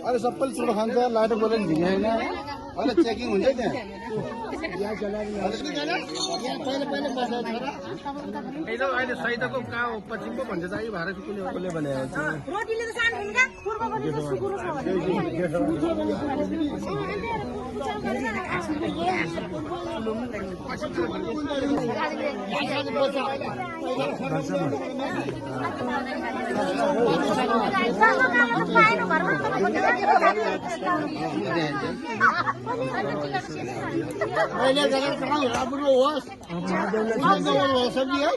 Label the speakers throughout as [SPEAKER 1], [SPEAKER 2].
[SPEAKER 1] अरे सबैले चुरो खान्छ लाटो बोलेर झिके होइन अहिले चेकिङ हुन्छ त्यहाँ अहिले सहितको कहाँ पश्चिमको भन्छ चाहिँ भारत कसले भनेको अहिले जग्गा कहाँ राम्रो होस् सब्जी है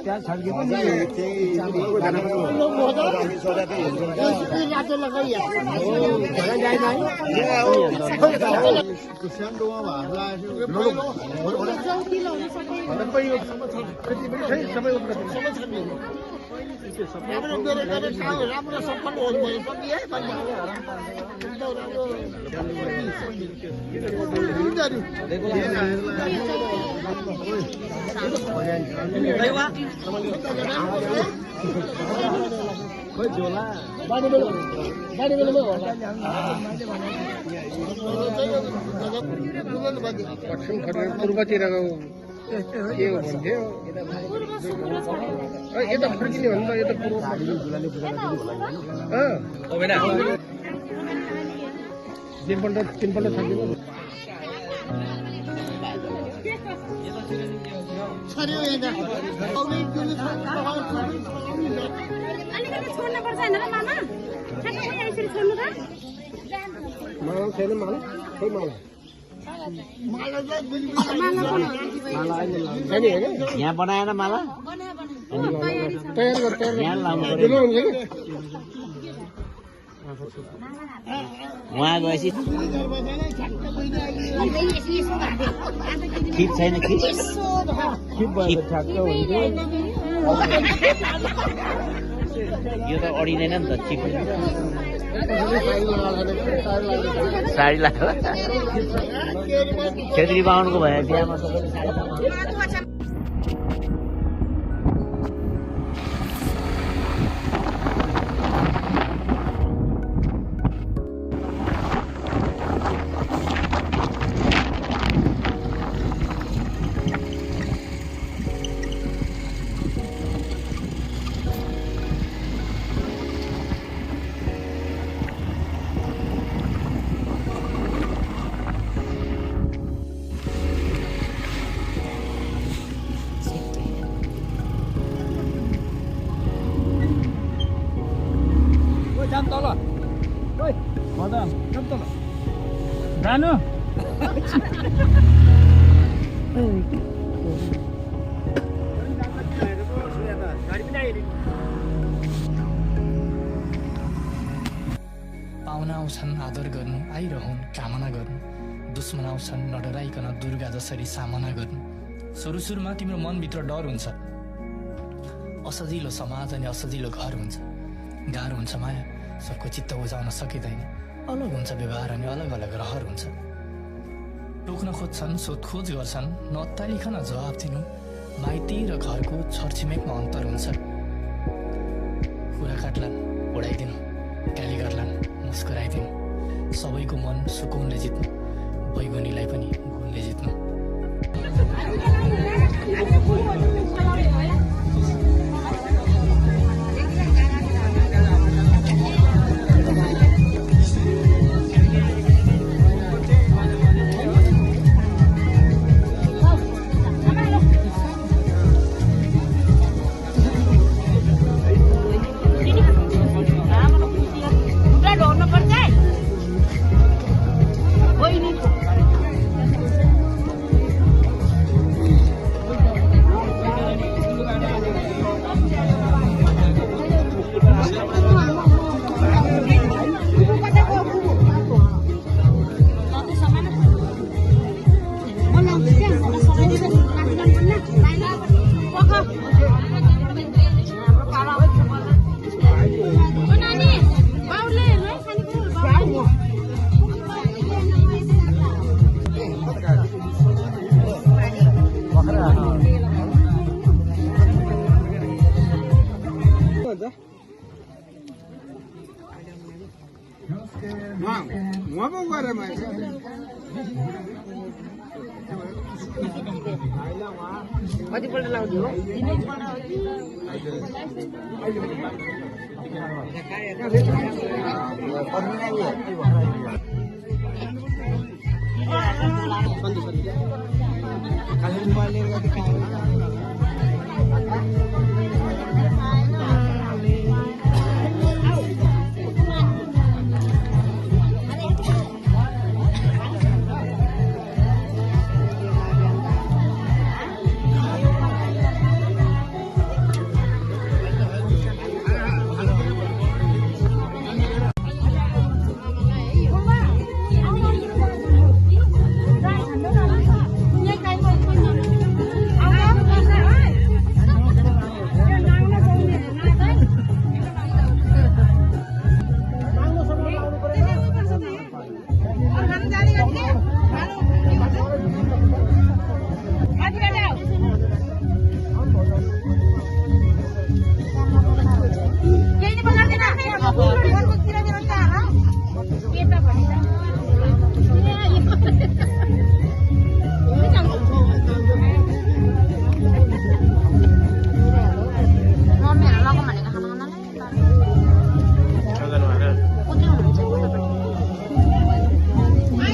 [SPEAKER 1] त्यहाँ छड्के पनि खोइ झोला पूर्वतिरको के हो भन्थ्यो यता फर्किने हो नि त यता पूर्व तीनपल्ट छर्किनु यहाँ बनाएन माला वहाँ गएपछि खिप छैन यो त अडिँदैन नि त खिप साडी लाग्यो छेत्री बाहुनको भए बिहामा जाम तल ओइ मदन जाम तल जानु
[SPEAKER 2] पाहुना आउँछन् आदर गर्नु आइरहन् कामना गर्नु दुश्मन आउँछन् नडराइकन दुर्गा जसरी सामना गर्नु सुरुमा तिम्रो मनभित्र डर हुन्छ असजिलो समाज अनि असजिलो घर हुन्छ गाह्रो हुन्छ माया सबको चित्त बुझाउन सकिँदैन अलग हुन्छ व्यवहार अनि अलग अलग रहर हुन्छ टोक्न खोज्छन् सोधखोज गर्छन् नअत्तालिकन जवाब दिनु माइती र घरको छरछिमेकमा अन्तर हुन्छ कुरा काट्लान् उडाइदिनु गाली गर्लान् मुस्कुराइदिनु सबैको मन सुकूनले जित्नु बैगुनीलाई पनि गुणले जित्नु
[SPEAKER 3] कतिपल्ट लाउँछु हो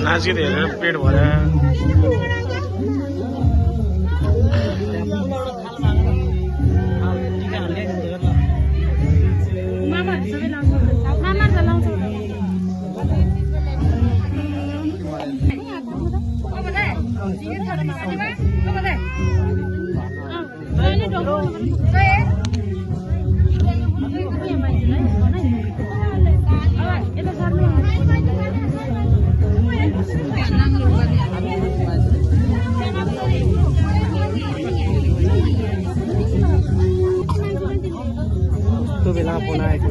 [SPEAKER 4] नाचगीत हेरेर पेट भरे
[SPEAKER 3] त्यो बेला बनाएको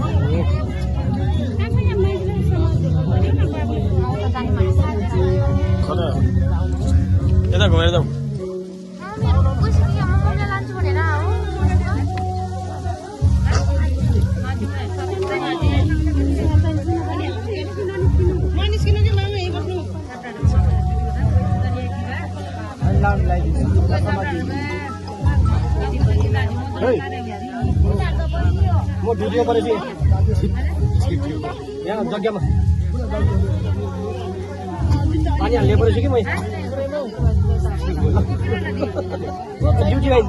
[SPEAKER 4] यता घुमेर जाऊ
[SPEAKER 3] म भिडियो गरेपछि यहाँ जग्गामा पानी हाल्ने परेछु कि मैले ड्युटी भाइ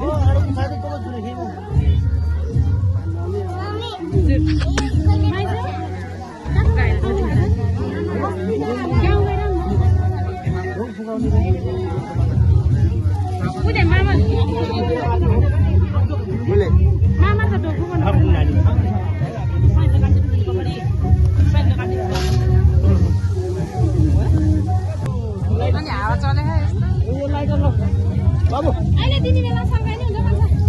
[SPEAKER 3] बाबु अहिले दिने बेला सँगै नै हुन्छ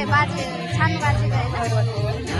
[SPEAKER 5] बाजे सानो बाजेको होइन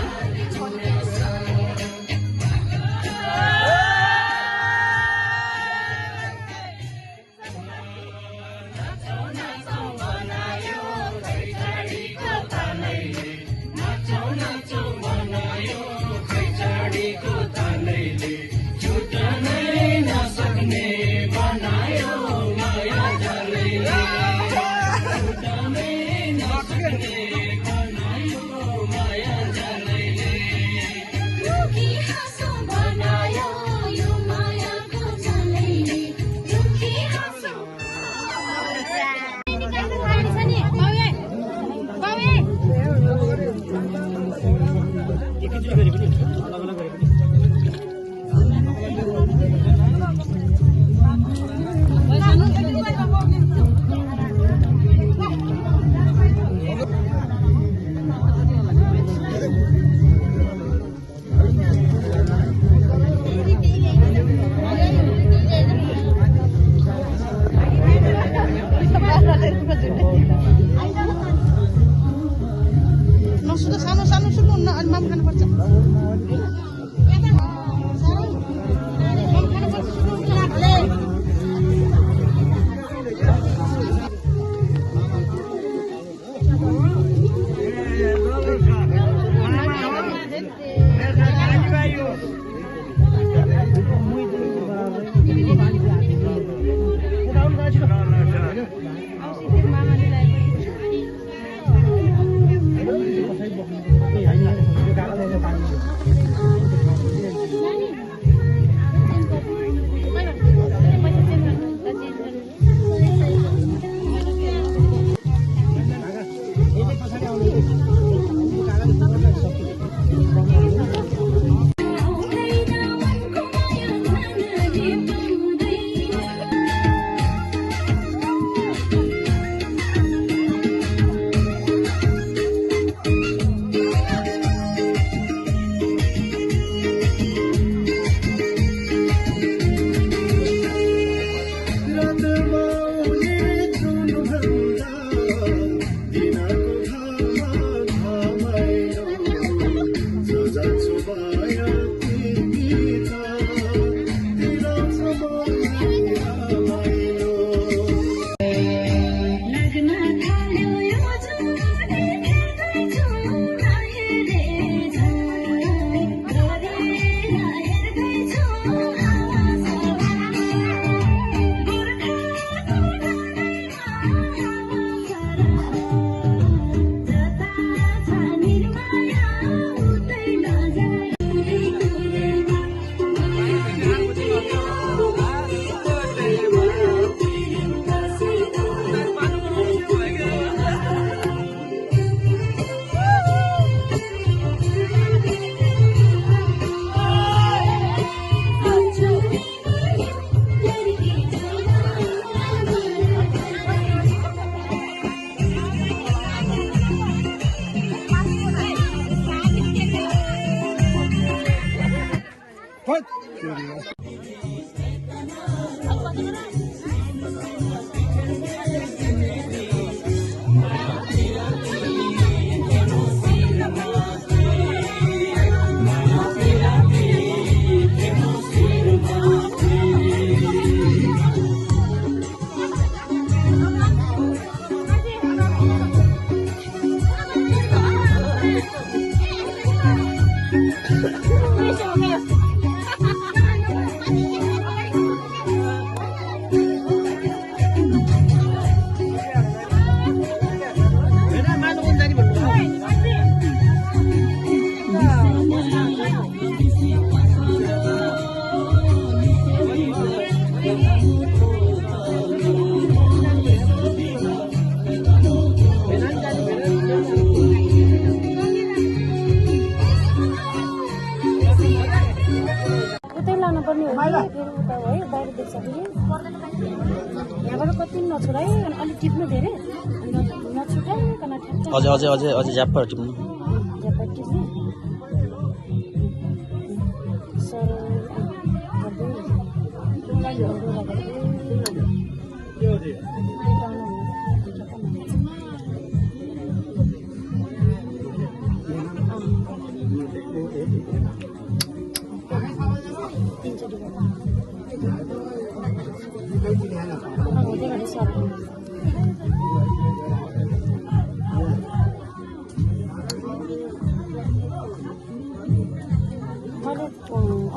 [SPEAKER 4] अझै अझै अझै अझै ज्याप्प टिप्नु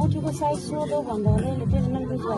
[SPEAKER 6] औँठीको साइज सोधो भन्दा हुँदैन त्यसले मैले बुझ्छु